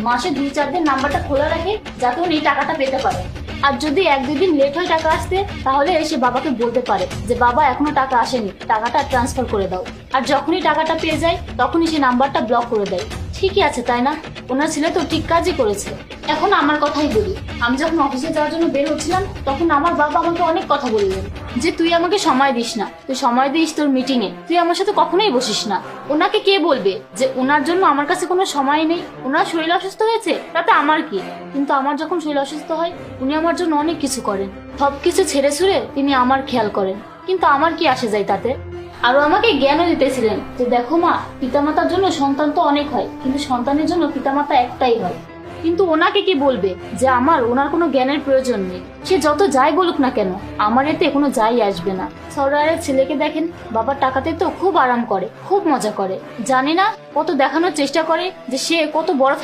মাসে 2-4 দিন নাম্বারটা খোলা রাখে যাতে উনি টাকাটা পেতে পারে। আর যদি 1-2 দিন লেট হয় টাকা আসতে, তাহলে এসে বাবাকে বলতে পারে যে বাবা এখনো টাকা আসেনি, টাকাটা ট্রান্সফার করে দাও। আর যখনই টাকাটা পেয়ে যায় তখনই সে নাম্বারটা ব্লক করে দেয়। ঠিকই আছে তাই না? ওনার ছেলে তো ঠিক কাজই করেছে। এখন আমার কথাই বলি, আমি যখন অফিসে যাওয়ার জন্য বের হচ্ছিলাম তখন আমার বাবা আমাকে অনেক কথা বললেন যে তুই আমাকে সময় দিস না, তুই সময় দিস তোর মিটিং এ, তুই আমার সাথে কখনোই বসিস না। ওনাকে কে বলবে যে ওনার জন্য আমার কাছে কোনো সময় নেই? ওনার শরীর অসুস্থ হয়েছে তাতে আমার কি? কিন্তু আমার যখন শরীর অসুস্থ হয় উনি আমার জন্য অনেক কিছু করেন, সবকিছু ছেড়ে ছুড়ে তিনি আমার খেয়াল করেন। কিন্তু আমার কি আসে যায় তাতে? আরো আমাকে জ্ঞানও দিতেছিলেন যে দেখো মা, পিতামাতার জন্য সন্তান তো অনেক হয়, কিন্তু সন্তানের জন্য পিতামাতা একটাই হয়। কিন্তু ওনাকে কি বলবে যে ওনার কোনো জ্ঞানের প্রয়োজন নেই? সে যত যাই বলুক না কেন, আমার এতে কোনো যাই আসবে না। সরওয়ারের ছেলেকে দেখেন, বাবার টাকাতে তো খুব আরাম করে, খুব মজা করে। জানি না কত দেখানোর চেষ্টা করে যে সে কত বড়